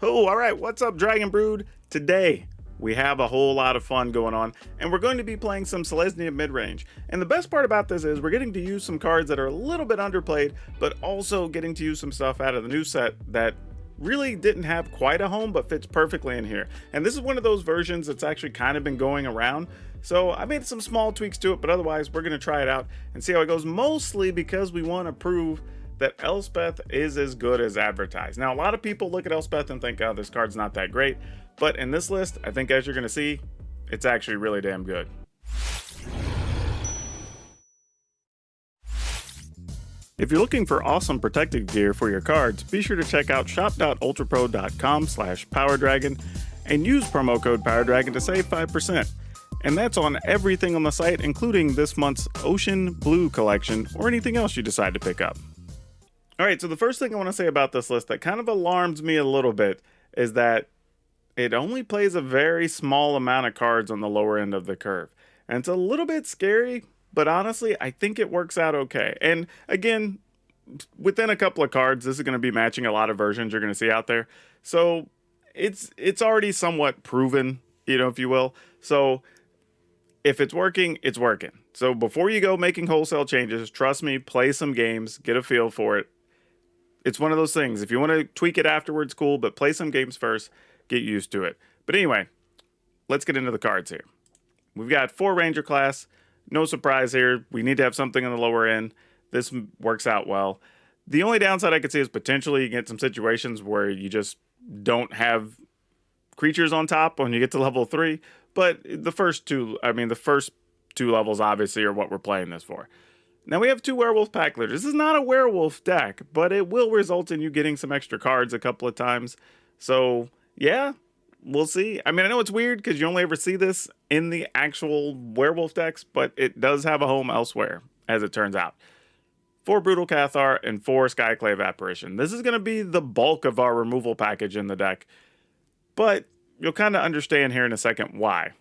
Oh, all right, what's up, Dragon Brood? Today, we have a whole lot of fun going on, and we're going to be playing some Selesnya Midrange. And the best part about this is we're getting to use some cards that are a little bit underplayed, but also getting to use some stuff out of the new set that really didn't have quite a home, but fits perfectly in here. And this is one of those versions that's actually kind of been going around. So I made some small tweaks to it, but otherwise we're going to try it out and see how it goes, mostly because we want to prove that Elspeth is as good as advertised. Now, a lot of people look at Elspeth and think, oh, this card's not that great. But in this list, I think as you're going to see, it's actually really damn good. If you're looking for awesome protective gear for your cards, be sure to check out shop.ultrapro.com/PowrDragn and use promo code PowrDragn to save 5%. And that's on everything on the site, including this month's Ocean Blue collection or anything else you decide to pick up. Alright, so the first thing I want to say about this list that kind of alarms me a little bit is that it only plays a very small amount of cards on the lower end of the curve. And it's a little bit scary, but honestly, I think it works out okay. And again, within a couple of cards, this is going to be matching a lot of versions you're going to see out there. So it's already somewhat proven, if you will. So if it's working, it's working. So before you go making wholesale changes, trust me, play some games, get a feel for it. It's one of those things. If you want to tweak it afterwards, cool, but play some games first, get used to it. But anyway, let's get into the cards here. We've got 4 Ranger class. No surprise here. We need to have something on the lower end. This works out well. The only downside I could see is potentially you get some situations where you just don't have creatures on top when you get to level 3. But the first two levels obviously are what we're playing this for. Now we have 2 werewolf pack leaders. This is not a werewolf deck, but it will result in you getting some extra cards a couple of times. So yeah, we'll see. I mean, I know it's weird because you only ever see this in the actual werewolf decks, but it does have a home elsewhere, as it turns out. 4 Brutal Cathar and 4 Skyclave Apparition. This is going to be the bulk of our removal package in the deck, but you'll kind of understand here in a second why.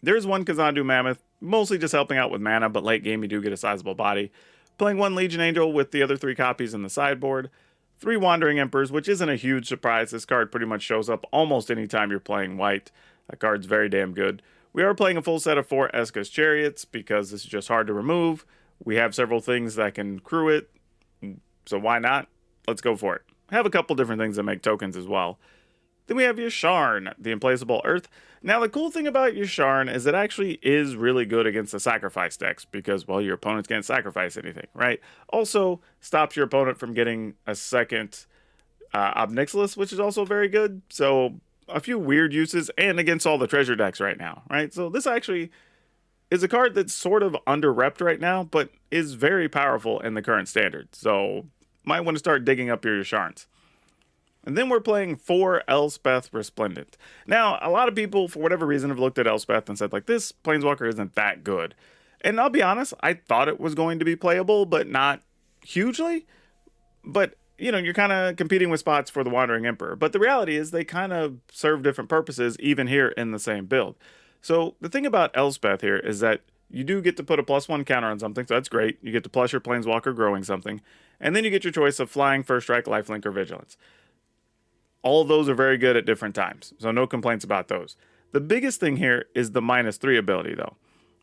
There's 1 Kazandu Mammoth, mostly just helping out with mana, but late game you do get a sizable body. Playing 1 Legion Angel with the other 3 copies in the sideboard. 3 Wandering Emperors, which isn't a huge surprise. This card pretty much shows up almost anytime you're playing white. That card's very damn good. We are playing a full set of 4 Eska's Chariots because this is just hard to remove. We have several things that can crew it, so why not? Let's go for it. Have a couple different things that make tokens as well. Then we have Yasharn, the Implacable Earth. Now, the cool thing about Yasharn is it actually is really good against the sacrifice decks because, well, your opponents can't sacrifice anything, right? Also, stops your opponent from getting a second Obnixilis, which is also very good. So, a few weird uses, and against all the treasure decks right now, right? So, this actually is a card that's sort of under-repped right now, but is very powerful in the current standard. So, might want to start digging up your Yasharns. And then we're playing 4 Elspeth Resplendent. Now, a lot of people, for whatever reason, have looked at Elspeth and said, like, this Planeswalker isn't that good. And I'll be honest, I thought it was going to be playable, but not hugely. But, you're kind of competing with spots for the Wandering Emperor. But the reality is they kind of serve different purposes, even here in the same build. So the thing about Elspeth here is that you do get to put a +1 counter on something, so that's great. You get to plus your Planeswalker growing something. And then you get your choice of Flying, First Strike, Lifelink, or Vigilance. All of those are very good at different times, so no complaints about those. The biggest thing here is the -3 ability, though.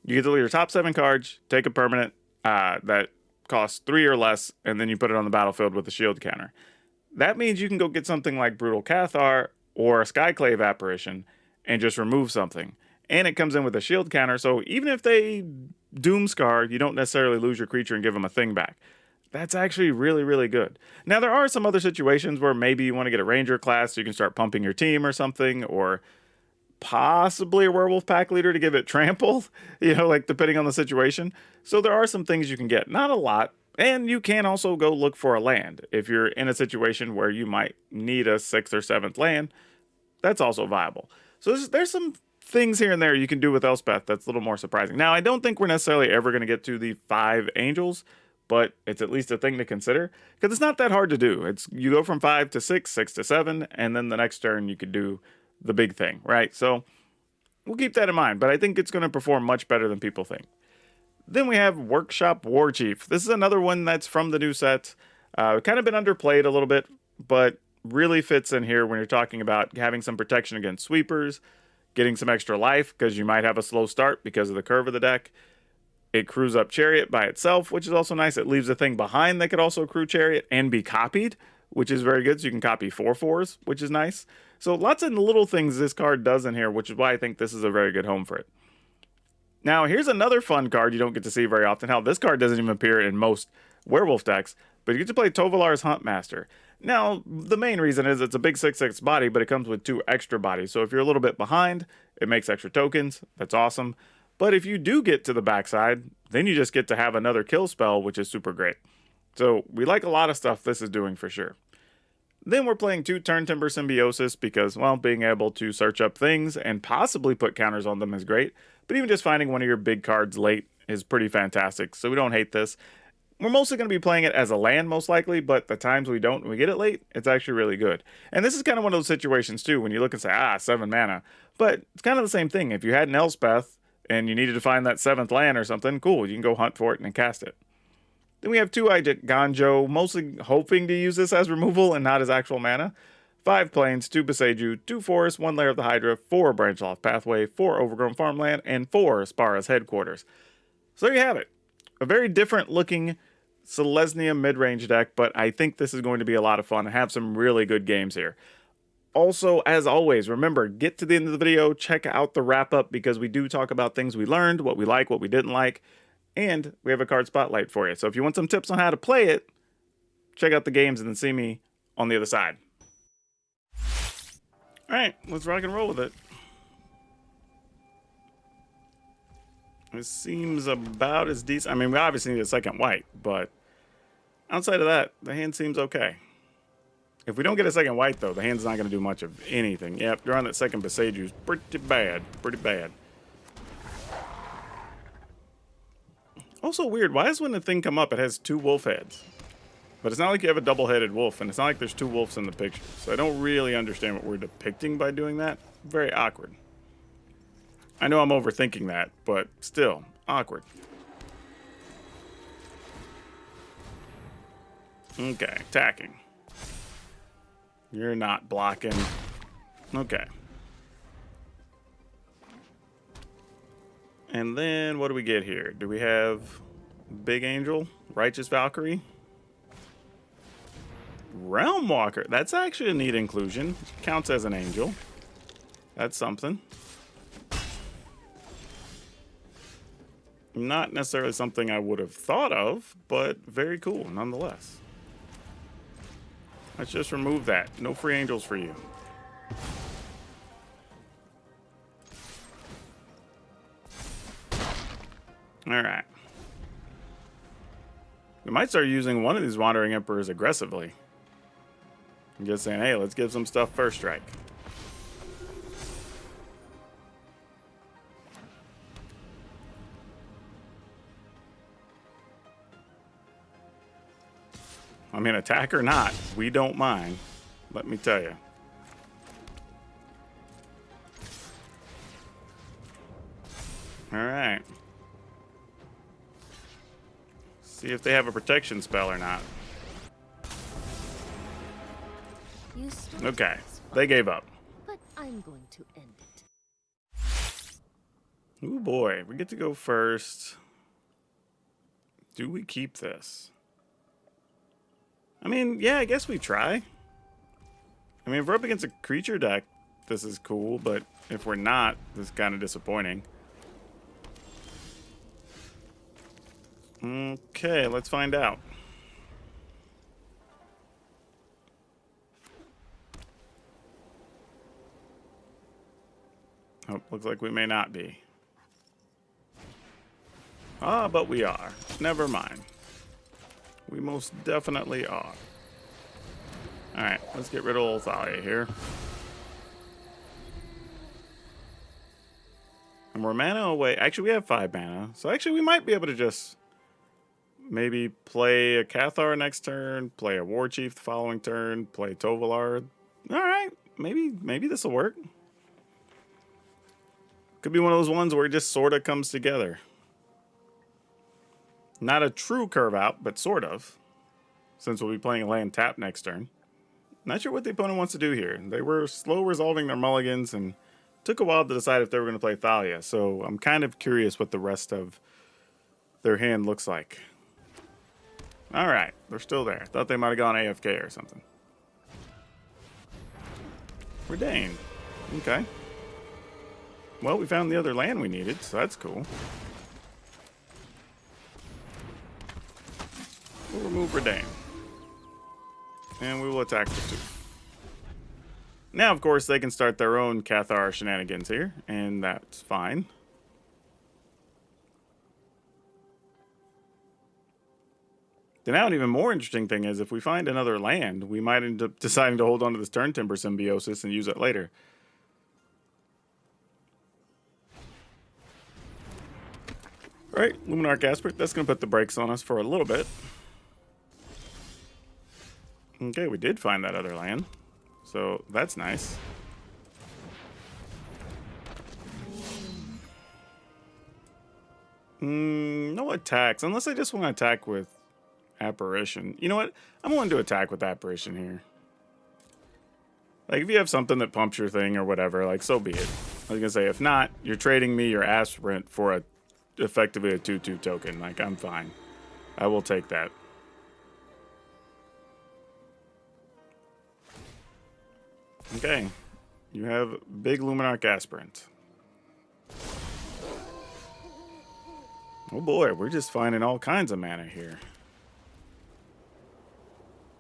You get to leave your top 7 cards, take a permanent that costs 3 or less, and then you put it on the battlefield with a shield counter. That means you can go get something like Brutal Cathar or a Skyclave Apparition and just remove something. And it comes in with a shield counter, so even if they Doomscar, you don't necessarily lose your creature and give them a thing back. That's actually really, really good. Now, there are some other situations where maybe you want to get a Ranger class so you can start pumping your team or something, or possibly a Werewolf pack leader to give it trample, like depending on the situation. So there are some things you can get. Not a lot. And you can also go look for a land. If you're in a situation where you might need a 6th or 7th land, that's also viable. So there's some things here and there you can do with Elspeth that's a little more surprising. Now, I don't think we're necessarily ever going to get to the 5 Angels, but it's at least a thing to consider because it's not that hard to do. You go from 5 to 6, 6 to 7, and then the next turn you could do the big thing, right? So we'll keep that in mind, but I think it's going to perform much better than people think. Then we have Workshop Warchief. This is another one that's from the new set. Kind of been underplayed a little bit, but Really fits in here when you're talking about having some protection against sweepers, getting some extra life because you might have a slow start because of the curve of the deck. It crews up Chariot by itself, which is also nice. It leaves a thing behind that could also crew Chariot and be copied, which is very good. So you can copy 4/4s, which is nice. So lots of little things this card does in here, which is why I think this is a very good home for it. Now, here's another fun card you don't get to see very often. How this card doesn't even appear in most werewolf decks, but you get to play Tovolar's Huntmaster. Now, the main reason is it's a big 6/6 body, but it comes with 2 extra bodies. So if you're a little bit behind, it makes extra tokens. That's awesome. But if you do get to the backside, then you just get to have another kill spell, which is super great. So we like a lot of stuff this is doing for sure. Then we're playing 2 Turntimber Symbiosis because, well, being able to search up things and possibly put counters on them is great. But even just finding one of your big cards late is pretty fantastic, so we don't hate this. We're mostly going to be playing it as a land, most likely, but the times we don't and we get it late, it's actually really good. And this is kind of one of those situations, too, when you look and say, 7 mana. But it's kind of the same thing. If you had an Elspeth and you needed to find that 7th land or something, cool, you can go hunt for it and cast it. Then we have 2 Ganjo, mostly hoping to use this as removal and not as actual mana. 5 plains, 2 Boseiju, 2 forests, 1 layer of the Hydra, 4 Branchloft Pathway, 4 Overgrown Farmland, and 4 Spara's Headquarters. So there you have it. A very different looking Selesnya Midrange deck, but I think this is going to be a lot of fun and have some really good games here. Also, as always, remember, get to the end of the video, check out the wrap-up because we do talk about things we learned, what we like, what we didn't like, and we have a card spotlight for you. So if you want some tips on how to play it, check out the games and then see me on the other side. All right, let's rock and roll with it. This seems about as decent. I mean, we obviously need a second white, but outside of that, the hand seems okay. If we don't get a second white, though, the hand's not going to do much of anything. Yep, drawing that second Boseiju is pretty bad. Pretty bad. Also weird, why is when the thing come up, it has 2 wolf heads? But it's not like you have a double-headed wolf, and it's not like there's 2 wolves in the picture. So I don't really understand what we're depicting by doing that. Very awkward. I know I'm overthinking that, but still, awkward. Okay, attacking. You're not blocking. Okay. And then what do we get here? Do we have Big Angel, Righteous Valkyrie, Realm Walker? That's actually a neat inclusion. Counts as an angel. That's something. Not necessarily something I would have thought of, but very cool nonetheless. Let's just remove that. No free angels for you. Alright. We might start using one of these Wandering Emperors aggressively. I'm just saying, hey, let's give some stuff first strike. I mean, attack or not, we don't mind. Let me tell you. Alright. See if they have a protection spell or not. Okay, they gave up. But I'm going to end it. Ooh boy, we get to go first. Do we keep this? I mean, yeah, I guess we try. I mean, if we're up against a creature deck, this is cool, but if we're not, this is kind of disappointing. Okay, let's find out. Oh, looks like we may not be. Ah, but we are. Never mind. We most definitely are. Alright, let's get rid of old Thalia here. And we're mana away. Actually, we have 5 mana. So actually, we might be able to just maybe play a Cathar next turn, play a War Chief the following turn, play Tovolar. Alright, maybe this will work. Could be one of those ones where it just sort of comes together. Not a true curve out, but sort of. Since we'll be playing a land tap next turn. Not sure what the opponent wants to do here. They were slow resolving their mulligans and took a while to decide if they were going to play Thalia. So I'm kind of curious what the rest of their hand looks like. All right, they're still there. Thought they might have gone AFK or something. Redain. Okay. Well, we found the other land we needed, so that's cool. We'll remove Redain. And we will attack for 2. Now, of course, they can start their own Cathar shenanigans here, and that's fine. The now an even more interesting thing is if we find another land, we might end up deciding to hold on to this Turn Timber Symbiosis and use it later. Alright, Luminarch Aspirate, that's going to put the brakes on us for a little bit. Okay, we did find that other land, so that's nice. No attacks, unless I just want to attack with Apparition. You know what? I'm willing to attack with Apparition here. Like, if you have something that pumps your thing or whatever, like, so be it. I was going to say, if not, you're trading me your Aspirant for effectively a 2/2 token. Like, I'm fine. I will take that. Okay. You have big Luminarch Aspirant. Oh boy, we're just finding all kinds of mana here.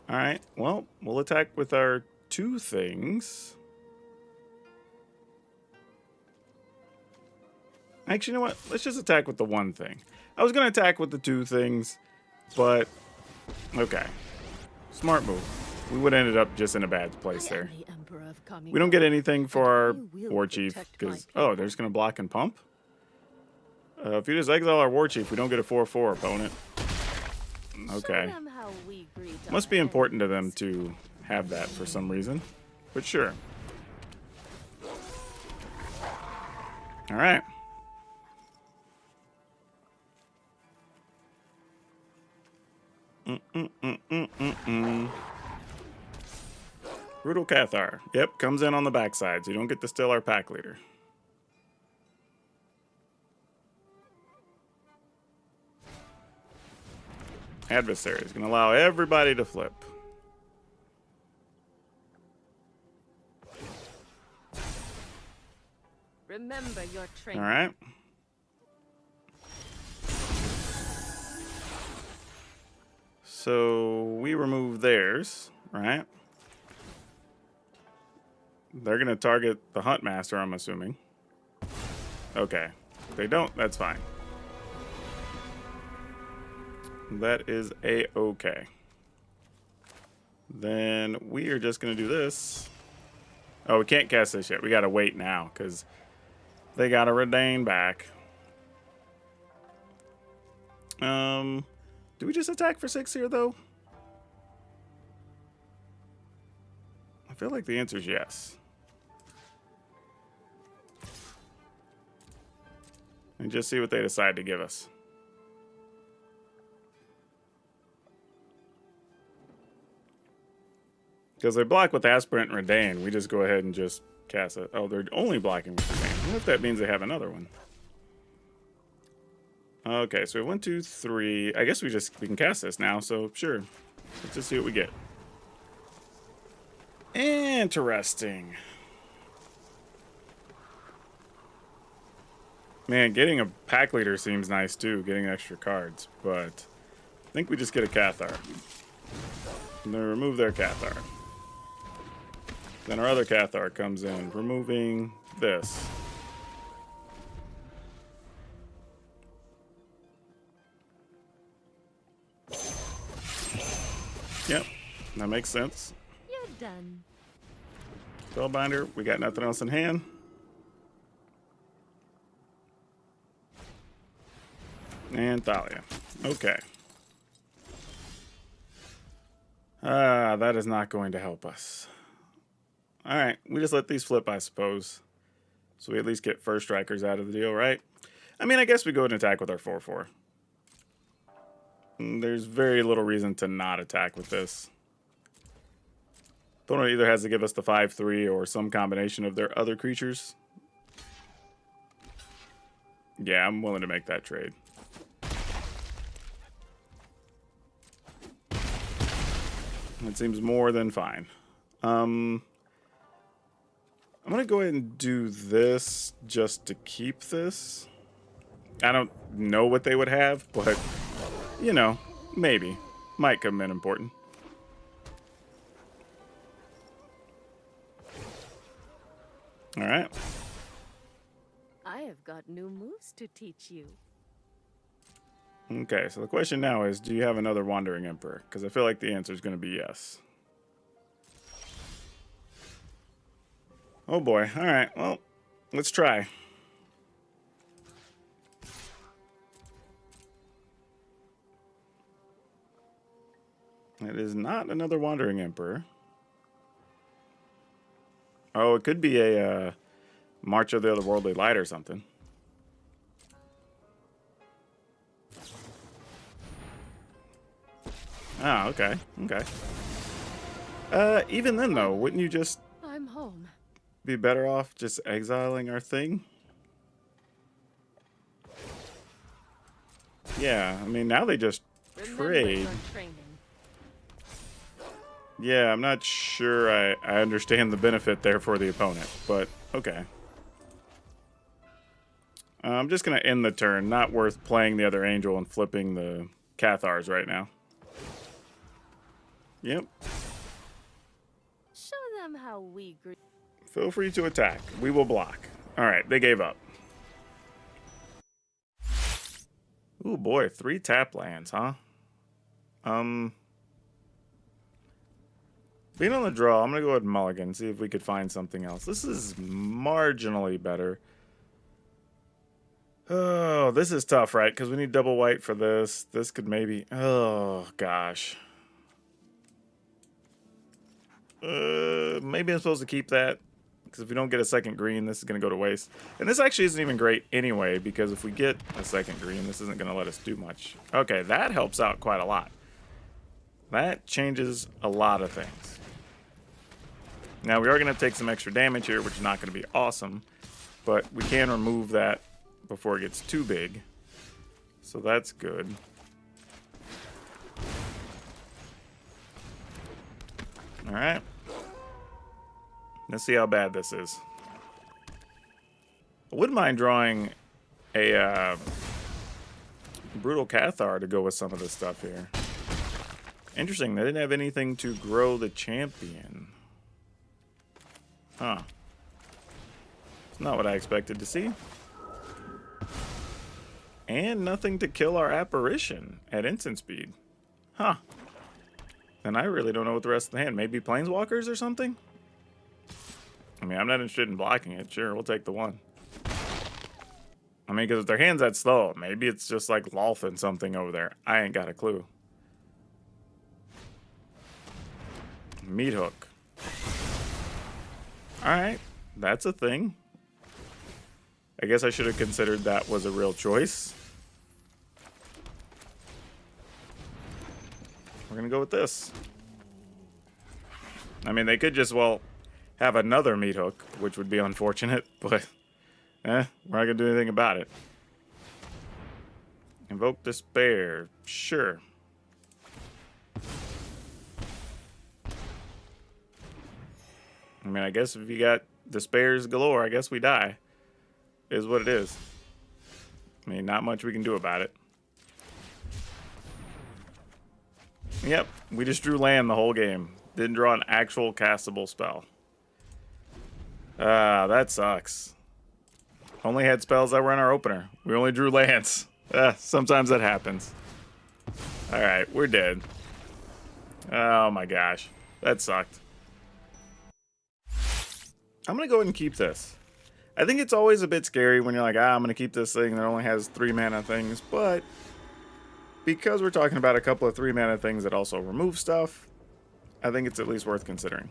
Alright, well, we'll attack with our 2 things. Actually, you know what? Let's just attack with the 1 thing. I was going to attack with the 2 things, but okay. Smart move. We would have ended up just in a bad place there. We don't get anything for our War Chief, because, oh, they're just going to block and pump? If you just exile our War Chief, we don't get a 4/4 opponent. Okay. Must be important to them to have that for some reason, but sure. Alright. Brutal Cathar. Yep, comes in on the backside, so you don't get to steal our pack leader. Adversary is going to allow everybody to flip. Remember your training. All right. So we remove theirs, right? They're going to target the Huntmaster, I'm assuming. Okay. If they don't, that's fine. That is a-okay. Then we are just going to do this. Oh, we can't cast this yet. We got to wait now because they got to Redain back. Do we just attack for 6 here, though? I feel like the answer is yes. And just see what they decide to give us. Because they block with Aspirant and Redain, we just go ahead and just cast it. Oh, they're only blocking with Redain. What if that means they have another one? Okay, so we have 1, 2, 3. I guess we can cast this now, so sure. Let's just see what we get. Interesting. Man, getting a pack leader seems nice too, getting extra cards, but I think we just get a Cathar. And then remove their Cathar. Then our other Cathar comes in, removing this. Yep, that makes sense. You're done. Spellbinder, we got nothing else in hand. And Thalia. Okay. That is not going to help us. Alright, we just let these flip, I suppose. So we at least get first strikers out of the deal, right? I mean, I guess we go and attack with our 4/4. There's very little reason to not attack with this. Opponent either has to give us the 5/3 or some combination of their other creatures. Yeah, I'm willing to make that trade. It seems more than fine. I'm going to go ahead and do this just to keep this. I don't know what they would have, but, you know, maybe. Might come in important. All right. I have got new moves to teach you. Okay, so the question now is, do you have another Wandering Emperor? Because I feel like the answer is going to be yes. Oh boy. All right, well, let's try. It is not another Wandering Emperor. Oh, it could be a March of the Otherworldly Light or something. Ah, okay, okay. Even then, though, wouldn't you just I'm home. be better off just exiling our thing? Yeah, I mean, now they just Remember trade. your training. Yeah, I'm not sure I understand the benefit there for the opponent, but okay. I'm just going to end the turn. Not worth playing the other angel and flipping the Cathars right now. Yep. Show them how we grew. Feel free to attack. We will block. All right, they gave up. Ooh, boy, 3 tap lands, huh? Being on the draw, I'm going to go ahead and mulligan, see if we could find something else. This is marginally better. Oh, this is tough, right? Because we need double white for this. This could maybe... Oh, gosh. Maybe I'm supposed to keep that. Because if we don't get a second green, this is going to go to waste. And this actually isn't even great anyway, because if we get a second green, this isn't going to let us do much. Okay, that helps out quite a lot. That changes a lot of things. Now, we are going to take some extra damage here, which is not going to be awesome. But we can remove that before it gets too big. So that's good. All right. Let's see how bad this is. I wouldn't mind drawing a Brutal Cathar to go with some of this stuff here. Interesting, they didn't have anything to grow the champion. Huh. It's not what I expected to see. And nothing to kill our apparition at instant speed. Huh. Then I really don't know what the rest of the hand. Maybe planeswalkers or something? I mean, I'm not interested in blocking it. Sure, we'll take the 1. I mean, because if their hand's that slow, maybe it's just like Lolfin something over there. I ain't got a clue. Meat hook. Alright, that's a thing. I guess I should have considered that was a real choice. We're gonna go with this. I mean, they could just, well, have another meat hook, which would be unfortunate, but we're not gonna do anything about it. Invoke Despair. Sure. I mean, I guess if you got Despairs galore, I guess we die. Is what it is. I mean, not much we can do about it. Yep, we just drew land the whole game. Didn't draw an actual castable spell. That sucks. Only had spells that were in our opener. We only drew lands. Sometimes that happens. Alright, we're dead. Oh my gosh. That sucked. I'm going to go ahead and keep this. I think it's always a bit scary when you're like, I'm going to keep this thing that only has 3 mana things, but because we're talking about a couple of 3 mana things that also remove stuff, I think it's at least worth considering.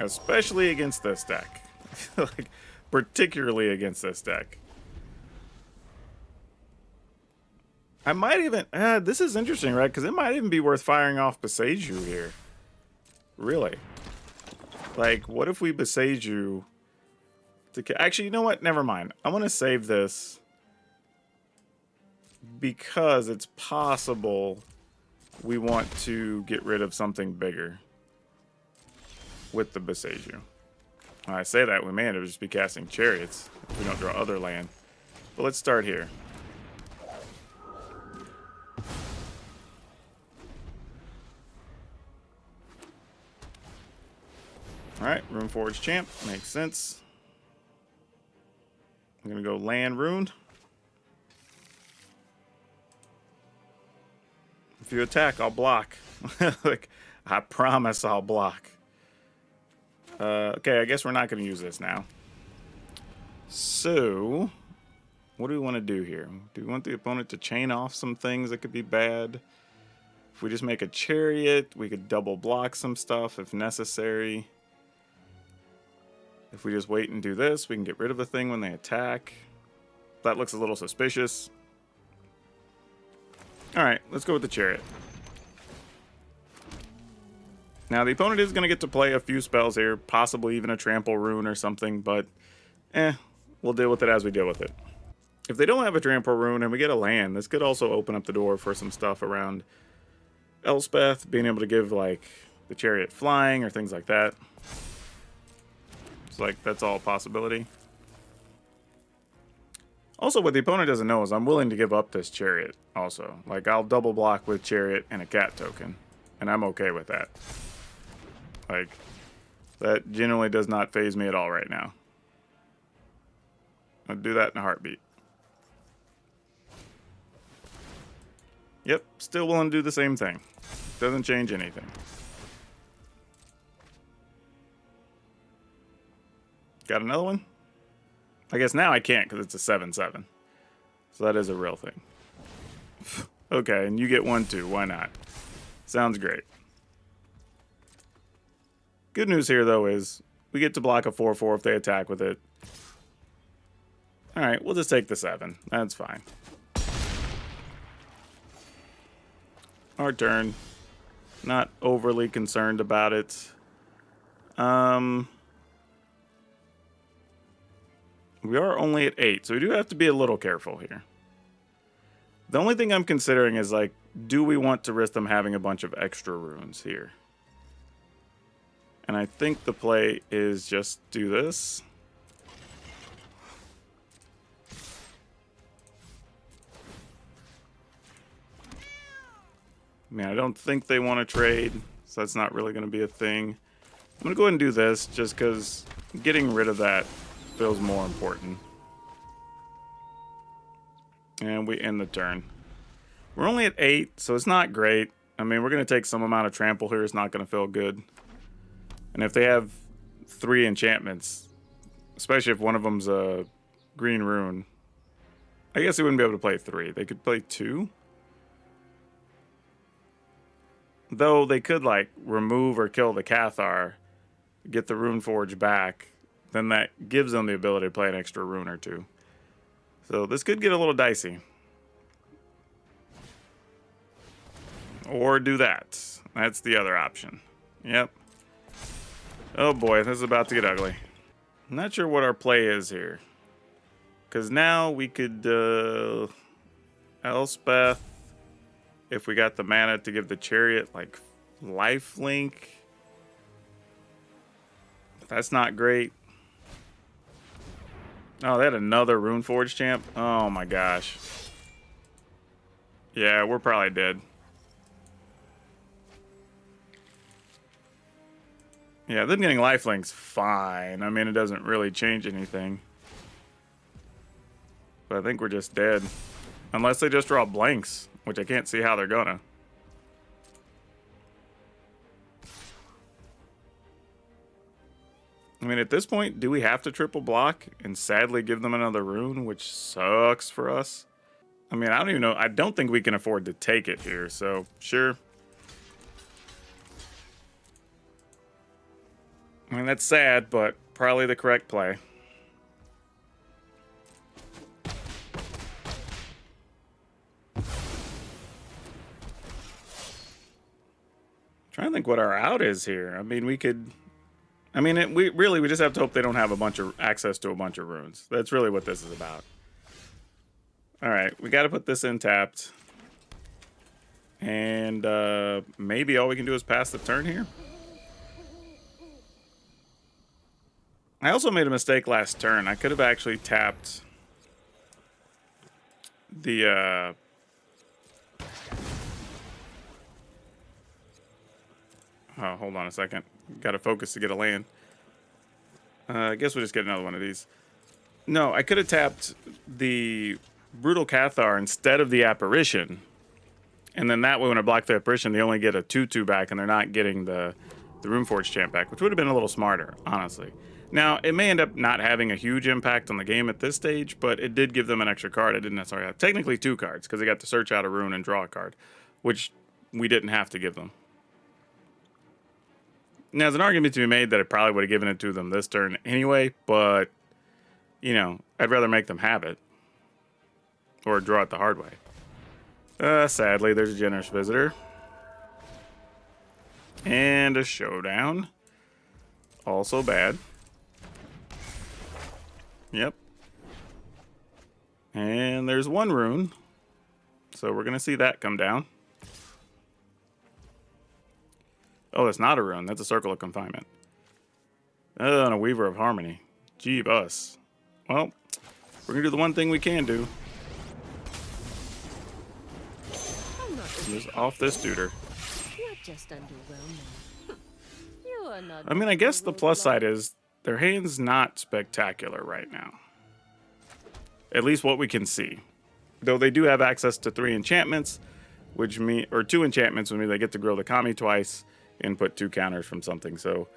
Especially against this deck. Like, particularly against this deck. I might even... this is interesting, right? Because it might even be worth firing off Beseiju here. Really? Like, what if we besiege you? Actually, you know what? Never mind. I want to save this because it's possible we want to get rid of something bigger with the Besiju. When I say that, we may end up just be casting chariots if we don't draw other land. But let's start here. Alright, Rune Forge Champ. Makes sense. I'm going to go land Rune. If you attack, I'll block. Like, I promise I'll block. Okay, I guess we're not going to use this now. So, what do we want to do here? Do we want the opponent to chain off some things that could be bad? If we just make a chariot, we could double block some stuff if necessary. If we just wait and do this, we can get rid of a thing when they attack. That looks a little suspicious. Alright, let's go with the chariot. Now, the opponent is going to get to play a few spells here, possibly even a trample rune or something, but we'll deal with it as we deal with it. If they don't have a trample rune and we get a land, this could also open up the door for some stuff around Elspeth, being able to give, like, the chariot flying or things like that. It's like, that's all a possibility. Also, what the opponent doesn't know is I'm willing to give up this chariot also. Like, I'll double block with chariot and a cat token, and I'm okay with that. Like, that generally does not faze me at all right now. I'd do that in a heartbeat. Yep, still willing to do the same thing. Doesn't change anything. Got another one? I guess now I can't because it's a 7/7. So that is a real thing. Okay, and you get one too. Why not? Sounds great. Good news here, though, is we get to block a 4/4 if they attack with it. Alright, we'll just take the 7. That's fine. Our turn. Not overly concerned about it. We are only at 8, so we do have to be a little careful here. The only thing I'm considering is, like, do we want to risk them having a bunch of extra runes here? And I think the play is just do this. I mean, I don't think they want to trade, so that's not really going to be a thing. I'm going to go ahead and do this just because getting rid of that feels more important. And we end the turn. We're only at 8, so it's not great. I mean, we're going to take some amount of trample here. It's not going to feel good. And if they have 3 enchantments, especially if one of them's a green rune, I guess they wouldn't be able to play 3. They could play 2. Though they could, like, remove or kill the Cathar, get the Rune Forge back, then that gives them the ability to play an extra rune or 2. So this could get a little dicey. Or do that. That's the other option. Yep. Oh boy, this is about to get ugly. I'm not sure what our play is here. Because now we could, Elspeth, if we got the mana to give the chariot, like, lifelink. That's not great. Oh, they had another Runeforge champ? Oh my gosh. Yeah, we're probably dead. Yeah, them getting lifelink's fine. I mean, it doesn't really change anything. But I think we're just dead. Unless they just draw blanks, which I can't see how they're gonna. I mean, at this point, do we have to triple block and sadly give them another rune, which sucks for us? I mean, I don't even know. I don't think we can afford to take it here, so sure. I mean, that's sad, but probably the correct play. Trying to think what our out is here. I mean, we could... I mean, we just have to hope they don't have a bunch of access to a bunch of runes. That's really what this is about. All right, we got to put this in tapped. And maybe all we can do is pass the turn here. I also made a mistake last turn. I could have actually tapped the... Oh, hold on a second. Got to focus to get a land. I guess we'll just get another one of these. No, I could have tapped the Brutal Cathar instead of the Apparition. And then that way when I block the Apparition, they only get a 2/2 back and they're not getting the Runeforge Champ back, which would have been a little smarter, honestly. Now, it may end up not having a huge impact on the game at this stage, but it did give them an extra card. I didn't necessarily have. Technically 2 cards, because they got to search out a rune and draw a card, which we didn't have to give them. Now, there's an argument to be made that I probably would have given it to them this turn anyway, but, you know, I'd rather make them have it. Or draw it the hard way. Sadly, there's a Generous Visitor. And a Showdown. Also bad. Yep. And there's 1 rune. So we're going to see that come down. Oh, that's not a rune. That's a Circle of Confinement. Oh, and a Weaver of Harmony. Gee, bus. Well, we're going to do the one thing we can do. Just off this duder. You're just underwhelming. You are not. I mean, I guess the plus side is their hand's not spectacular right now. At least what we can see. Though they do have access to 3 enchantments, which mean, or 2 enchantments, which means they get to grow the Kami twice and put 2 counters from something. So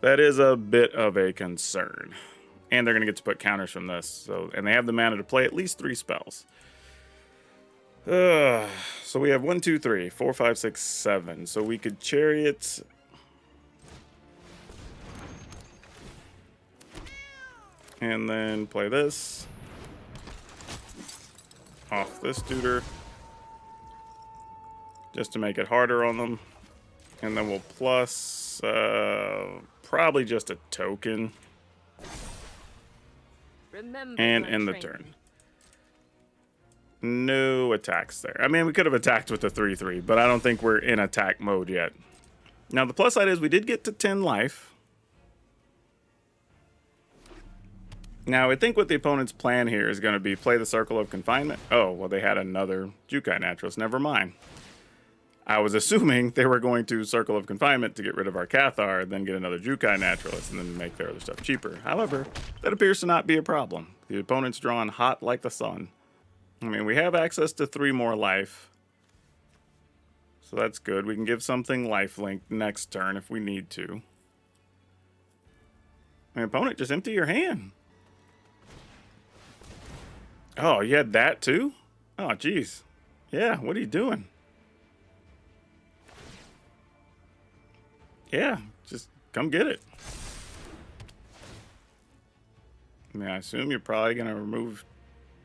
that is a bit of a concern. And they're going to get to put counters from this. So, and they have the mana to play at least 3 spells. So we have 1, 2, 3, 4, 5, 6, 7. So we could Chariot. And then play this. Off this duder. Just to make it harder on them. And then we'll plus probably just a token. Remember and end the turn. No attacks there. I mean, we could have attacked with the 3/3, but I don't think we're in attack mode yet. Now, the plus side is we did get to 10 life. Now, I think what the opponent's plan here is going to be play the Circle of Confinement. Oh, well, they had another Jukai Naturalist. Never mind. I was assuming they were going to Circle of Confinement to get rid of our Cathar, then get another Jukai Naturalist, and then make their other stuff cheaper. However, that appears to not be a problem. The opponent's drawn hot like the sun. I mean, we have access to 3 more life. So that's good. We can give something lifelink next turn if we need to. My opponent, just empty your hand. Oh, you had that too? Oh, jeez. Yeah, what are you doing? Yeah, just come get it. I mean, I assume you're probably going to remove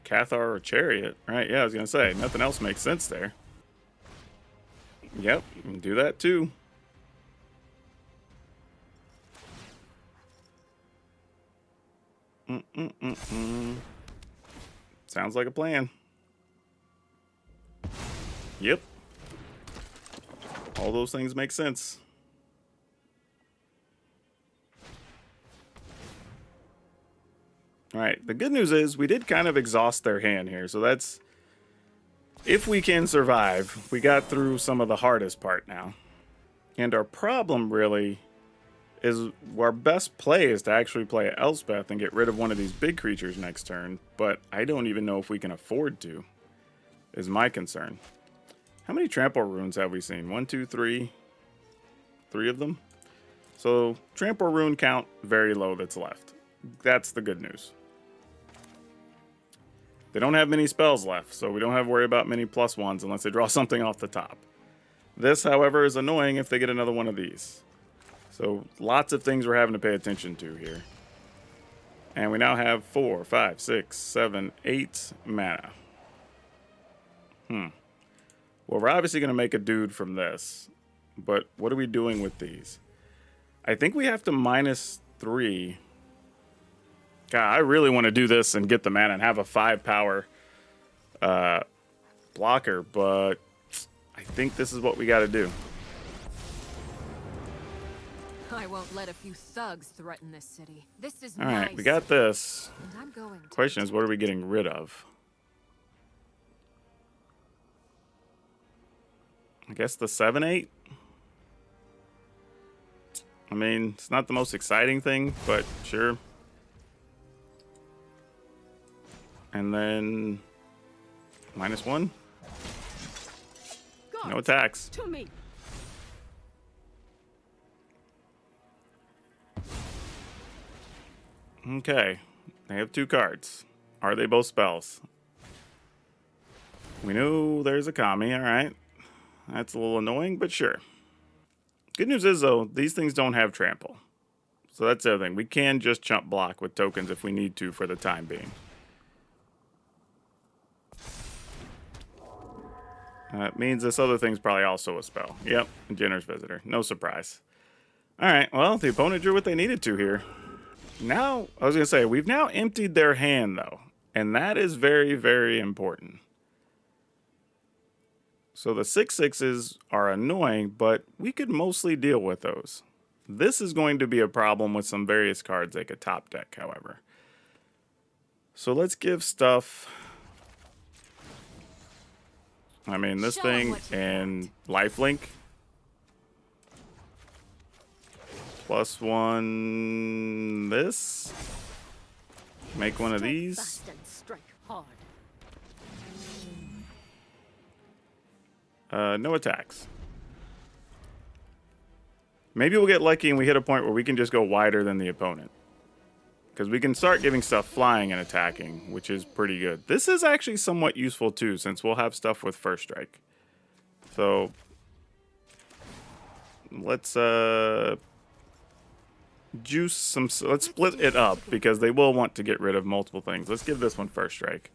Cathar or Chariot, right? Yeah, I was going to say, nothing else makes sense there. Yep, you can do that too. Sounds like a plan. Yep. All those things make sense. All right, the good news is we did kind of exhaust their hand here, so that's... If we can survive, we got through some of the hardest part now. And our problem, really, is our best play is to actually play Elspeth and get rid of one of these big creatures next turn, but I don't even know if we can afford to, is my concern. How many Trample Runes have we seen? 1, 2, 3. 3 of them? So, Trample Rune count, very low that's left. That's the good news. They don't have many spells left, so we don't have to worry about many +1s unless they draw something off the top. This, however, is annoying if they get another one of these. So lots of things we're having to pay attention to here. And we now have 4, 5, 6, 7, 8 mana. Well, we're obviously going to make a dude from this. But what are we doing with these? I think we have to -3. God, I really want to do this and get the mana and have a 5 power blocker, but I think this is what we got to do. I won't let a few thugs threaten this city. This is all right, we got this. And I'm going to Question is, what are we getting rid of? I guess the 7/8. I mean, it's not the most exciting thing, but sure. And then -1. No attacks. To me. Okay. They have 2 cards. Are they both spells? We know there's a Kami, alright. That's a little annoying, but sure. Good news is, though, these things don't have trample. So that's the other thing. We can just chump block with tokens if we need to for the time being. That means this other thing's probably also a spell. Yep, Jenner's Visitor. No surprise. Alright, well, the opponent drew what they needed to here. Now, I was going to say, we've now emptied their hand, though. And that is very, very important. So the 6/6s are annoying, but we could mostly deal with those. This is going to be a problem with some various cards they could top deck, however. So let's give stuff... I mean, this thing and lifelink. +1 this. Make one of these. Fast and strike hard. No attacks. Maybe we'll get lucky and we hit a point where we can just go wider than the opponent. Because we can start giving stuff flying and attacking, which is pretty good. This is actually somewhat useful too, since we'll have stuff with first strike. So let's juice some. Let's split it up because they will want to get rid of multiple things. Let's give this one first strike.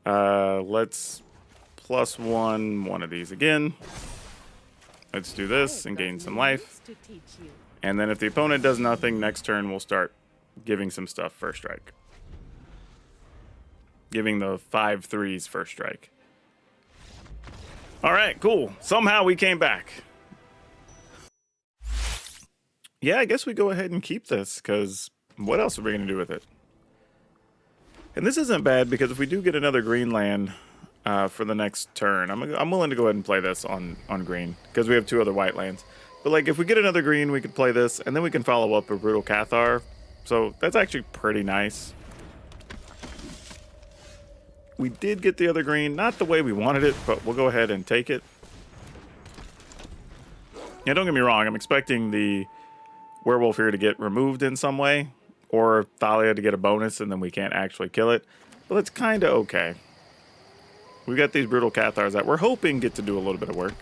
Let's +1 of these again. Let's do this and gain some life. And then if the opponent does nothing, next turn we'll start giving some stuff first strike. Giving the 5/3s first strike. All right, cool. Somehow we came back. Yeah, I guess we go ahead and keep this, because what else are we going to do with it? And this isn't bad, because if we do get another green land for the next turn, I'm willing to go ahead and play this on green, because we have 2 other white lands. But like, if we get another green, we could play this, and then we can follow up a Brutal Cathar. So that's actually pretty nice. We did get the other green, not the way we wanted it, but we'll go ahead and take it. Yeah, don't get me wrong, I'm expecting the werewolf here to get removed in some way, or Thalia to get a bonus and then we can't actually kill it. But it's kind of okay. We got these Brutal Cathars that we're hoping get to do a little bit of work.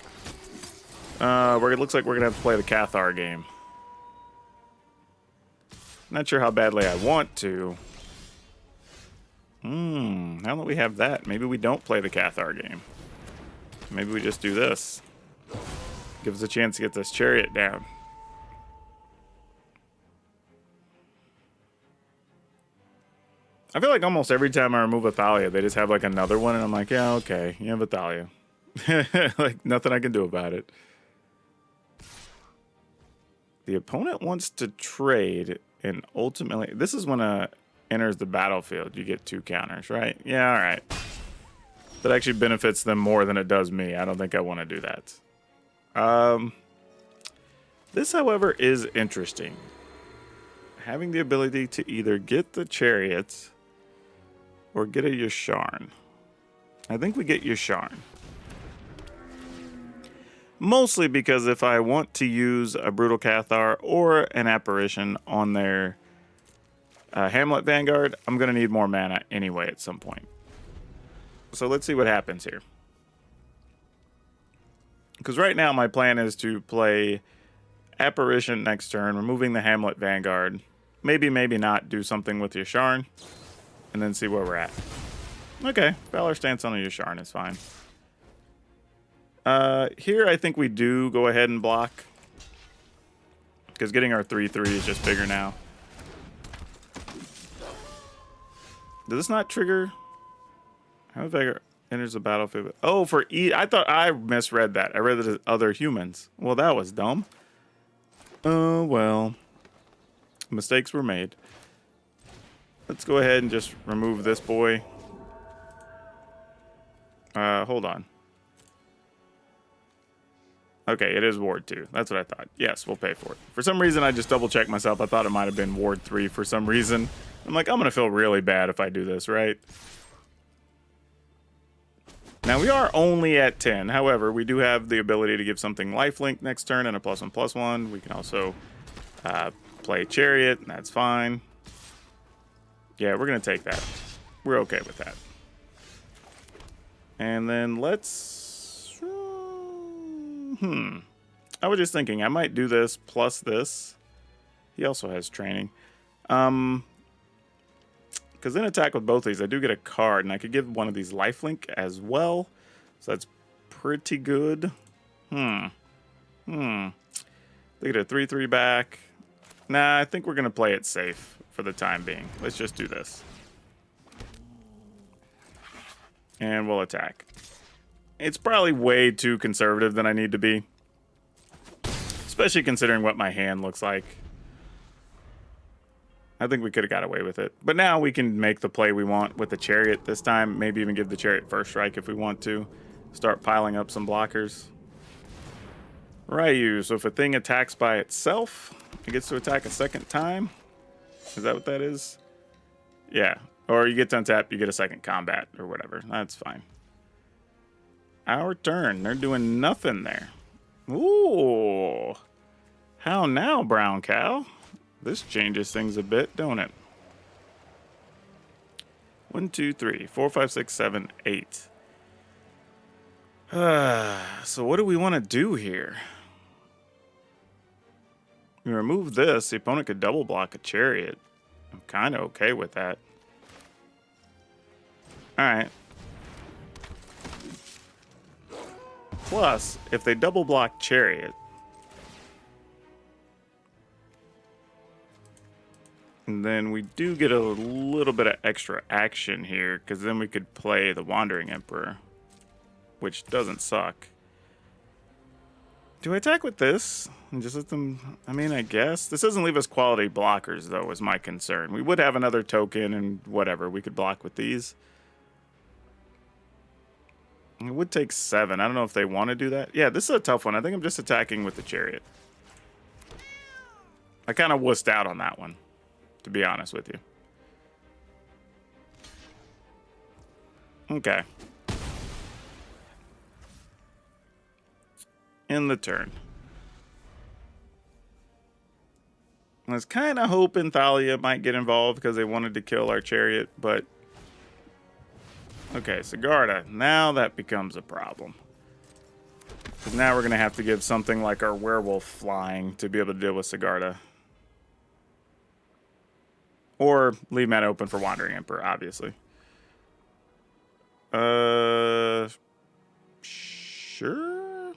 It looks like we're going to have to play the Cathar game. Not sure how badly I want to. Now that we have that, maybe we don't play the Cathar game. Maybe we just do this. Gives us a chance to get this chariot down. I feel like almost every time I remove a Thalia, they just have like another one, and I'm like, yeah, okay, you have a Thalia. Like, nothing I can do about it. The opponent wants to trade, and ultimately, this is when enters the battlefield. You get 2 counters, right? Yeah, all right. That actually benefits them more than it does me. I don't think I want to do that. This, however, is interesting. Having the ability to either get the chariots or get a Yasharn. I think we get Yasharn. Mostly because if I want to use a Brutal Cathar or an Apparition on their Hamlet Vanguard, I'm going to need more mana anyway at some point. So let's see what happens here. Because right now my plan is to play Apparition next turn, removing the Hamlet Vanguard. Maybe, maybe not, do something with Yasharn. And then see where we're at. Okay, Valor Stance on a Yasharn is fine. Here I think we do go ahead and block. Because getting our 3/3 is just bigger now. Does this not trigger? How Vega enters the battlefield? Oh, for I thought I misread that. I read it as other humans. Well, that was dumb. Oh, well. Mistakes were made. Let's go ahead and just remove this boy. Hold on. Okay, it is Ward 2. That's what I thought. Yes, we'll pay for it. For some reason, I just double-checked myself. I thought it might have been Ward 3 for some reason. I'm like, I'm going to feel really bad if I do this, right? Now, we are only at 10. However, we do have the ability to give something lifelink next turn and a +1/+1. We can also play Chariot, and that's fine. Yeah, we're going to take that. We're okay with that. And then let's... I was just thinking, I might do this plus this. He also has training. Because in attack with both these, I do get a card, and I could give one of these lifelink as well. So that's pretty good. They get a 3/3 back. Nah, I think we're going to play it safe for the time being. Let's just do this. And we'll attack. It's probably way too conservative than I need to be. Especially considering what my hand looks like. I think we could have got away with it. But now we can make the play we want with the Chariot this time. Maybe even give the Chariot first strike if we want to. Start piling up some blockers. Ryu. So if a thing attacks by itself, it gets to attack a second time. Is that what that is? Yeah. Or you get to untap, you get a second combat or whatever. That's fine. Our turn. They're doing nothing there. Ooh. How now, brown cow? This changes things a bit, don't it? 1, 2, 3, 4, 5, 6, 7, 8. So what do we want to do here? We remove this. The opponent could double block a Chariot. I'm kind of okay with that. All right. Plus, if they double block Chariot, and then we do get a little bit of extra action here, because then we could play the Wandering Emperor, which doesn't suck. Do I attack with this? And just let them... I mean, I guess. This doesn't leave us quality blockers, though, is my concern. We would have another token and whatever. We could block with these. It would take 7. I don't know if they want to do that. Yeah, this is a tough one. I think I'm just attacking with the Chariot. I kind of wussed out on that one, to be honest with you. Okay. In the turn. I was kind of hoping Thalia might get involved because they wanted to kill our Chariot, but... Okay, Sigarda. Now that becomes a problem. Because now we're going to have to give something like our Werewolf flying to be able to deal with Sigarda. Or leave mana open for Wandering Emperor, obviously. Sure?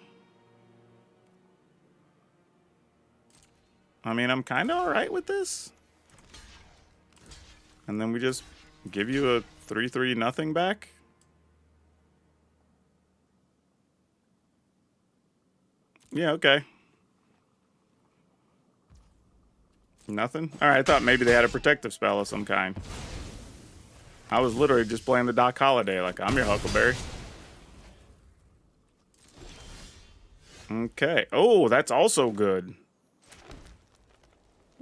I mean, I'm kind of alright with this. And then we just give you a 3/3 nothing back. Yeah, okay. Nothing? Alright, I thought maybe they had a protective spell of some kind. I was literally just playing the Doc Holliday like, I'm your Huckleberry. Okay. Oh, that's also good.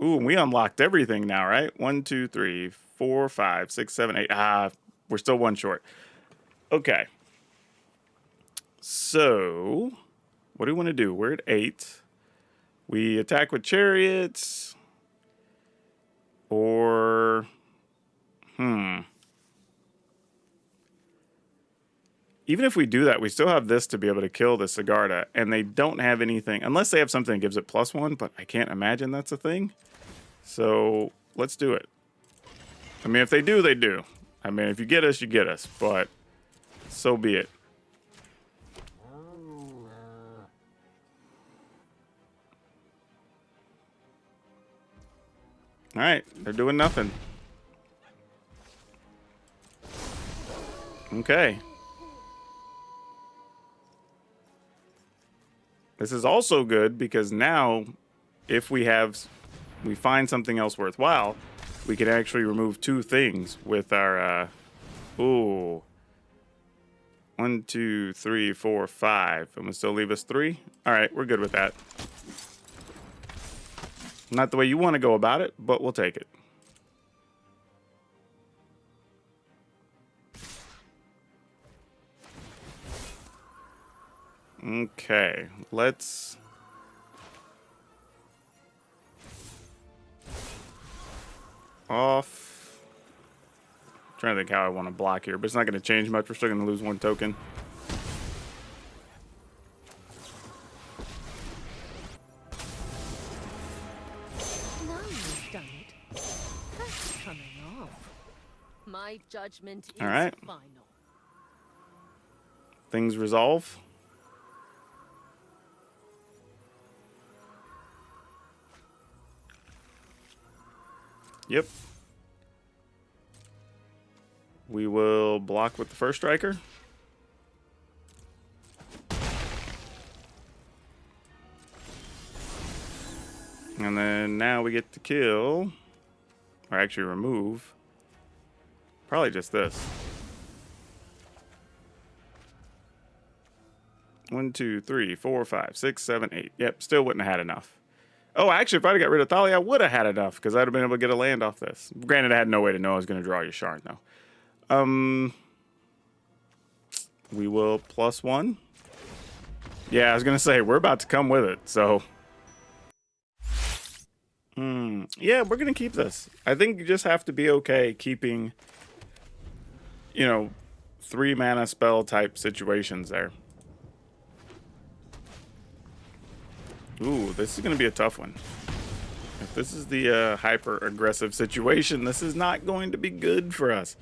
Ooh, we unlocked everything now, right? 1, 2, 3, 4, 5, 6, 7, 8. Ah, we're still one short. Okay. So, what do we want to do? We're at 8. We attack with Chariots. Or... Even if we do that, we still have this to be able to kill the Sigarda, and they don't have anything, unless they have something that gives it +1, but I can't imagine that's a thing. So, let's do it. I mean, if they do, they do. I mean, if you get us, you get us, but so be it. All right, they're doing nothing. Okay. This is also good because now if we find something else worthwhile, we can actually remove 2 things with our ooh. 1, 2, 3, 4, 5. And we'll still leave us 3. All right, we're good with that. Not the way you want to go about it, but we'll take it. Okay, let's... Off. Trying to think how I want to block here, but it's not going to change much. We're still going to lose 1 token. Now you've done it. That's coming off. My judgment is All right. final. Things resolve. Yep. We will block with the first striker. And then now we get to kill, or actually remove, probably just this. 1, 2, 3, 4, 5, 6, 7, 8. Yep, still wouldn't have had enough. Oh, actually, if I'd have got rid of Thalia, I would have had enough because I'd have been able to get a land off this. Granted, I had no way to know I was going to draw your Sharn, though. We will +1. Yeah, I was going to say, we're about to come with it, so. Yeah, we're going to keep this. I think you just have to be okay keeping, 3 mana spell type situations there. Ooh, this is going to be a tough one. If this is the hyper aggressive situation, this is not going to be good for us.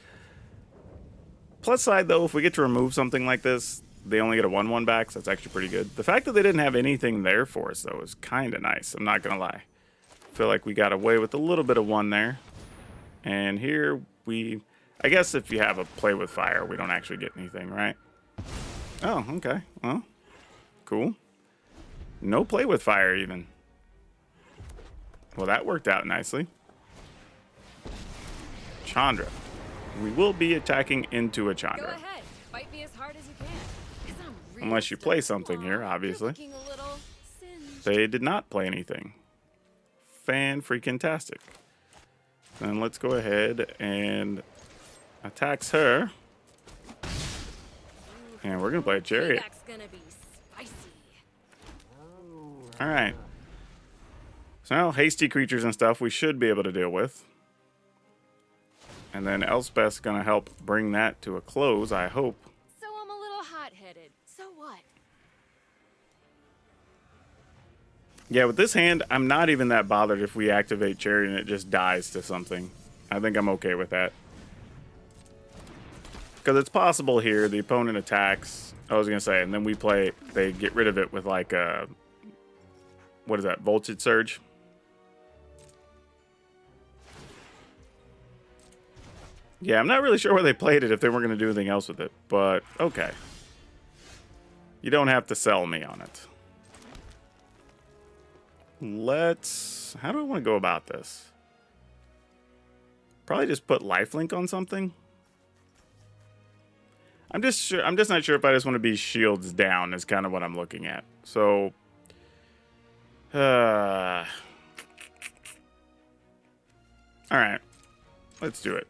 Plus side, though, if we get to remove something like this, they only get a 1/1 back, so that's actually pretty good. The fact that they didn't have anything there for us, though, is kind of nice. I'm not going to lie. I feel like we got away with a little bit of 1 there. And here I guess if you have a play with fire, we don't actually get anything, right? Oh, okay. Well, cool. No play with fire, even. Well, that worked out nicely. Chandra. We will be attacking into a Go Chandra. ahead. Fight me as hard as you can. 'Cause I'm really Unless you play stuck. something here, Aw, obviously. you're looking a little singed. They did not play anything. Fan-freaking-tastic. Then let's go ahead and attacks her. And we're going to play a Chariot. Payback's gonna be spicy. All right. So now hasty creatures and stuff we should be able to deal with. And then Elspeth's going to help bring that to a close, I hope. So I'm a little hot-headed. So what? Yeah, with this hand, I'm not even that bothered if we activate Chariot and it just dies to something. I think I'm okay with that. Because it's possible here, the opponent attacks, I was going to say, and then we play, they get rid of it with like a, what is that, Voltage Surge? Yeah, I'm not really sure where they played it if they weren't going to do anything else with it, but okay. You don't have to sell me on it. How do I want to go about this? Probably just put lifelink on something. I'm just not sure if I just want to be shields down is kind of what I'm looking at. So all right. Let's do it.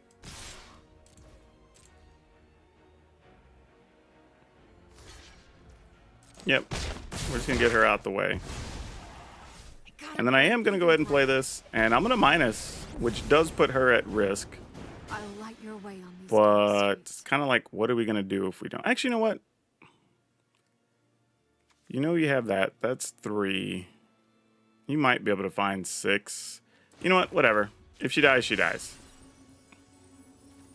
Yep. We're just going to get her out the way. And then I am going to go ahead and play this. And I'm going to minus, which does put her at risk. I'll light your way on these But dark it's streets. kind of like, what are we going to do if we don't? Actually, you know what? You have that. That's 3. You might be able to find 6. You know what? Whatever. If she dies, she dies.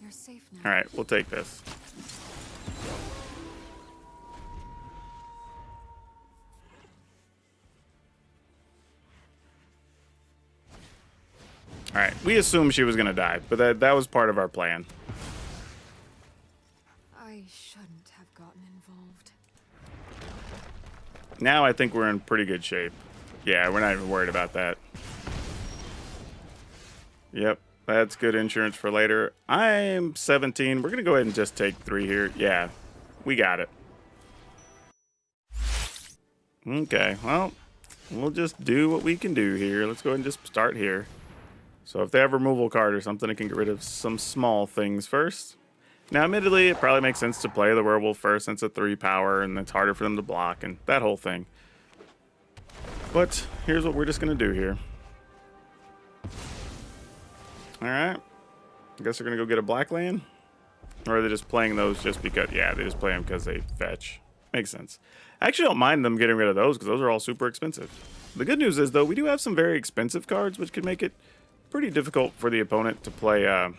You're safe now. All right, we'll take this. All right, we assumed she was gonna die, but that was part of our plan. I shouldn't have gotten involved. Now I think we're in pretty good shape. Yeah, we're not even worried about that. Yep, that's good insurance for later. I'm 17. We're gonna go ahead and just take 3 here. Yeah, we got it. Okay, well, we'll just do what we can do here. Let's go ahead and just start here. So if they have removal card or something, it can get rid of some small things first. Now, admittedly, it probably makes sense to play the werewolf first since it's a 3 power and it's harder for them to block and that whole thing. But here's what we're just going to do here. Alright. I guess they're going to go get a black land. Or are they just playing those just because... Yeah, they just play them because they fetch. Makes sense. I actually don't mind them getting rid of those because those are all super expensive. The good news is, though, we do have some very expensive cards, which could make it pretty difficult for the opponent to play... or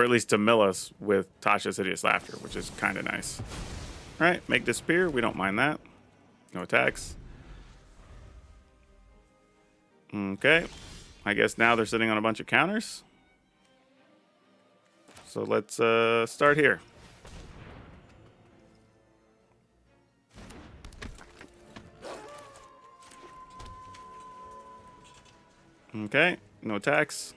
at least to mill us with Tasha's Hideous Laughter, which is kind of nice. Alright, make disappear. We don't mind that. No attacks. Okay. I guess now they're sitting on a bunch of counters. So let's start here. Okay, no attacks.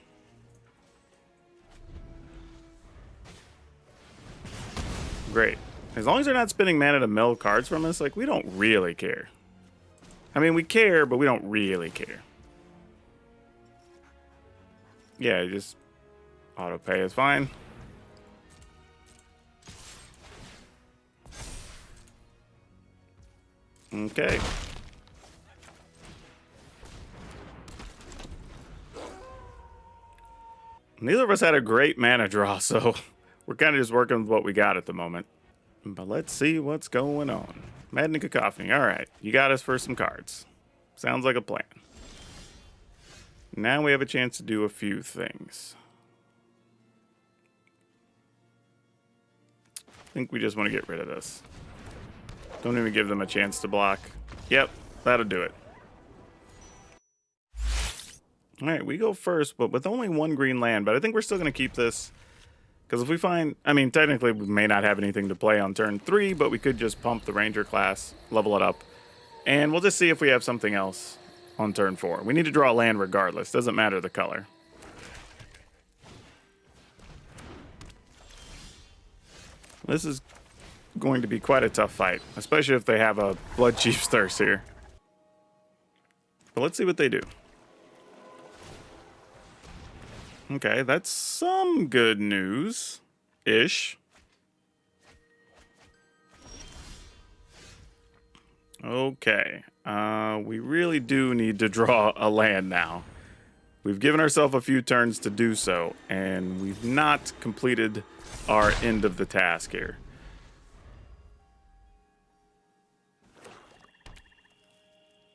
Great. As long as they're not spending mana to mill cards from us, like, we don't really care. I mean, we care, but we don't really care. Yeah, just auto pay is fine. Okay. Neither of us had a great mana draw, so we're kind of just working with what we got at the moment. But let's see what's going on. Maddening Cacophony. All right, you got us for some cards. Sounds like a plan. Now we have a chance to do a few things. I think we just want to get rid of this. Don't even give them a chance to block. Yep, that'll do it. All right, we go first, but with only 1 green land. But I think we're still going to keep this. Because if we find... I mean, technically, we may not have anything to play on turn 3, but we could just pump the Ranger class, level it up. And we'll just see if we have something else on turn 4. We need to draw land regardless. Doesn't matter the color. This is going to be quite a tough fight, especially if they have a Blood Chief's Thirst here. But let's see what they do. Okay, that's some good news-ish. Okay, we really do need to draw a land now. We've given ourselves a few turns to do so, and we've not completed our end of the task here.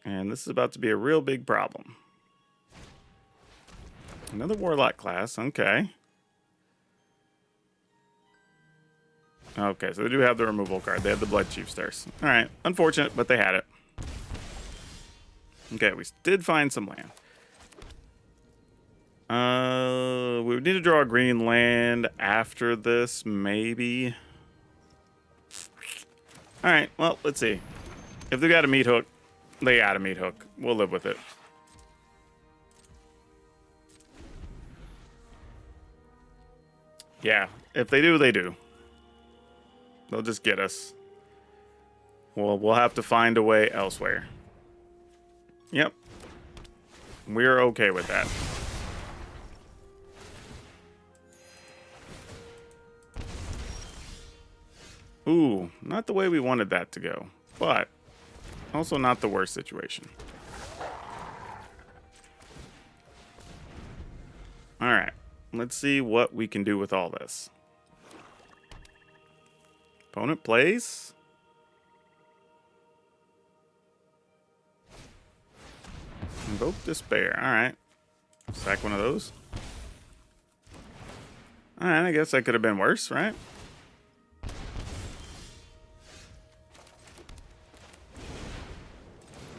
And this is about to be a real big problem. Another Warlock class, okay. Okay, so they do have the removal card. They have the Blood Chief's Thirst. Alright, unfortunate, but they had it. Okay, we did find some land. We would need to draw a green land after this, maybe. Alright, well, let's see. If they got a meat hook, they got a meat hook. We'll live with it. Yeah, if they do, they do. They'll just get us. Well, we'll have to find a way elsewhere. Yep. We're okay with that. Ooh, not the way we wanted that to go, but also not the worst situation. All right. Let's see what we can do with all this. Opponent plays. Invoke Despair. All right. Sack one of those. All right, I guess that could have been worse, right?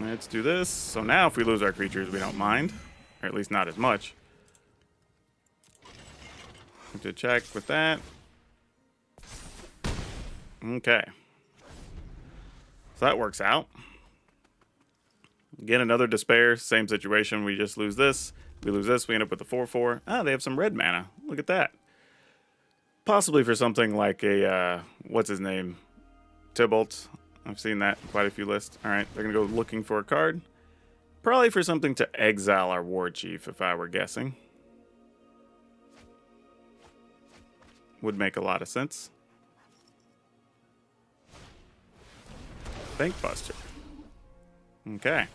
Let's do this. So now if we lose our creatures, we don't mind. Or at least not as much. To check with that. Okay. So that works out. Again, another despair. Same situation. We just lose this. We lose this. We end up with a 4/4. Ah, they have some red mana. Look at that. Possibly for something like a, what's his name? Tybalt. I've seen that in quite a few lists. All right, they're going to go looking for a card. Probably for something to exile our War Chief, if I were guessing. Would make a lot of sense. Bankbuster. Okay.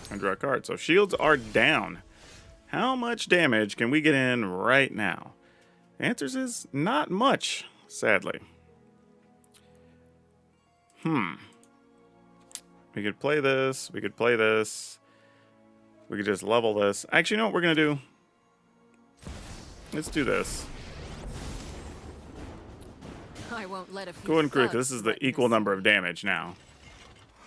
And draw a card. So shields are down. How much damage can we get in right now? The answer is not much, sadly. We could play this. We could play this. We could just level this. Actually, you know what we're going to do? Let's do this. I won't let a few Go ahead and crew. thugs This is the threaten equal this. number of damage now.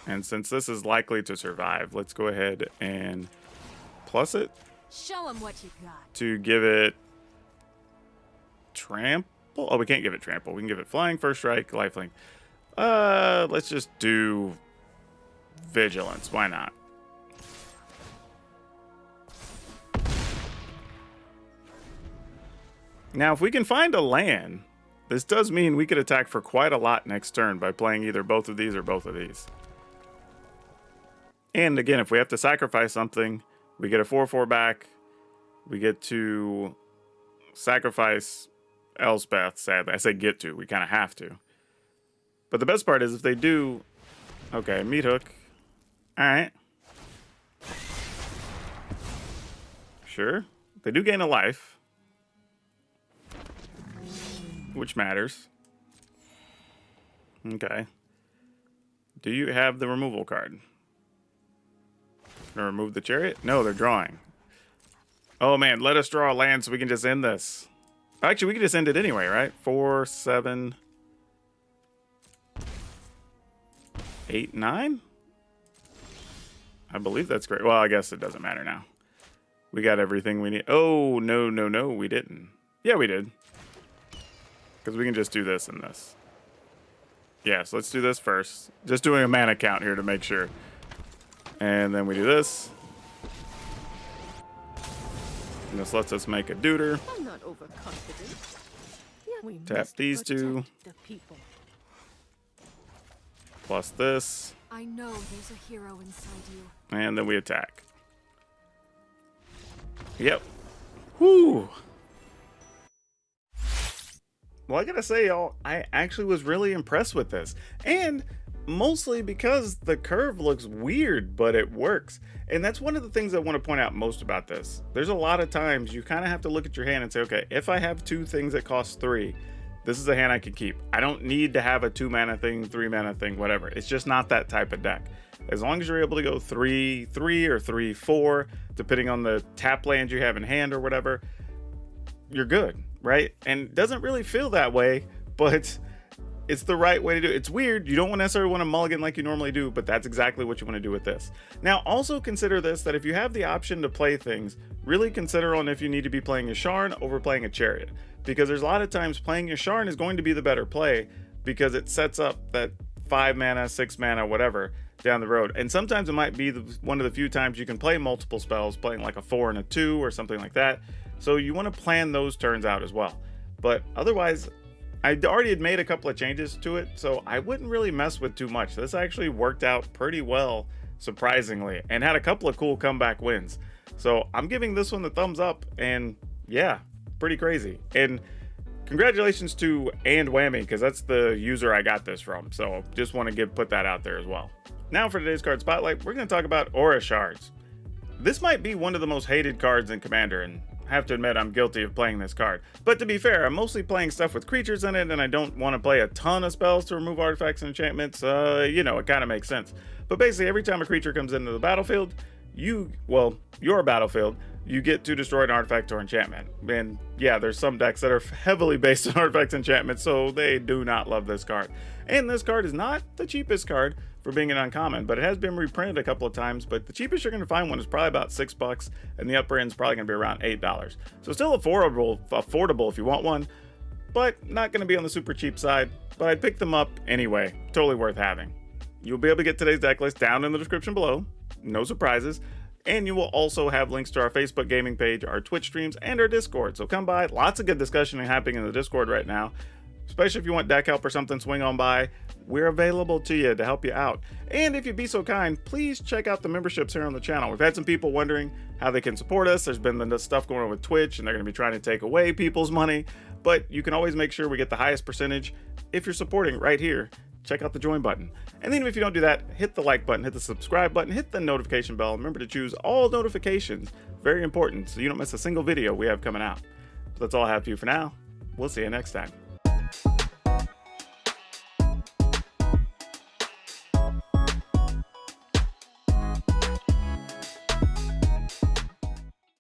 And since this is likely to survive, let's go ahead and plus it Show 'em what you got. to give it trample. Oh, we can't give it trample. We can give it flying, first strike, lifelink. Let's just do vigilance. Why not? Now, if we can find a land, this does mean we could attack for quite a lot next turn by playing either both of these or both of these. And again, if we have to sacrifice something, we get a 4/4 back. We get to sacrifice Elspeth, sadly. I say get to. We kind of have to. But the best part is if they do... Okay, meat hook. Alright. Sure. They do gain a life. Which matters. Okay. Do you have the removal card? Gonna remove the chariot? No, they're drawing. Oh man, let us draw a land so we can just end this. Actually, we can just end it anyway, right? 4, 7, 8, 9? I believe that's great. Well, I guess it doesn't matter now. We got everything we need. Oh, no, no, no, we didn't. Yeah, we did. Because we can just do this and this. Yeah, so let's do this first. Just doing a mana count here to make sure. And then we do this. And this lets us make a deuter. I'm not overconfident. Yeah, we Tap must these two. protect the people. Plus this. I know there's a hero inside you. And then we attack. Yep. Whoo! Well, I gotta say, y'all, I actually was really impressed with this. And mostly because the curve looks weird, but it works. And that's one of the things I want to point out most about this. There's a lot of times you kind of have to look at your hand and say, okay, if I have 2 things that cost 3, this is a hand I can keep. I don't need to have a 2 mana thing, 3 mana thing, whatever. It's just not that type of deck. As long as you're able to go 3/3 or 3/4, depending on the tap land you have in hand or whatever, you're good, right? And it doesn't really feel that way, but it's the right way to do it. It's weird. You don't necessarily want to mulligan like you normally do, but that's exactly what you want to do with this. Now, also consider this, that if you have the option to play things, really consider on if you need to be playing a Sharn over playing a Chariot. Because there's a lot of times playing a Sharn is going to be the better play because it sets up that 5 mana, 6 mana, whatever, down the road. And sometimes it might be one of the few times you can play multiple spells, playing like a 4 and a 2 or something like that. So you want to plan those turns out as well. But otherwise, I already had made a couple of changes to it, so I wouldn't really mess with too much. This actually worked out pretty well, surprisingly, and had a couple of cool comeback wins. So I'm giving this one the thumbs up, and yeah, pretty crazy. And congratulations to And Whammy, because that's the user I got this from. So just want to put that out there as well. Now for today's card spotlight, we're going to talk about Aura Shards. This might be one of the most hated cards in Commander, and I have to admit I'm guilty of playing this card. But to be fair, I'm mostly playing stuff with creatures in it, and I don't want to play a ton of spells to remove artifacts and enchantments. You know, it kind of makes sense. But basically, every time a creature comes into the battlefield, your battlefield, you get to destroy an artifact or enchantment. And yeah, there's some decks that are heavily based on artifacts and enchantments, so they do not love this card. And this card is not the cheapest card, for being an uncommon, but it has been reprinted a couple of times. But the cheapest you're going to find one is probably about $6, and the upper end is probably going to be around $8. So still affordable if you want one, but not going to be on the super cheap side. But I'd pick them up anyway. Totally worth having. You'll be able to get today's deck list down in the description below. No surprises. And you will also have links to our Facebook gaming page, our Twitch streams, and our Discord. So come by. Lots of good discussion happening in the Discord right now. Especially if you want deck help or something, swing on by. We're available to you to help you out. And if you'd be so kind, please check out the memberships here on the channel. We've had some people wondering how they can support us. There's been the stuff going on with Twitch, and they're going to be trying to take away people's money. But you can always make sure we get the highest percentage if you're supporting right here. Check out the join button. And then if you don't do that, hit the like button, hit the subscribe button, hit the notification bell. Remember to choose all notifications. Very important, so you don't miss a single video we have coming out. So that's all I have for you for now. We'll see you next time.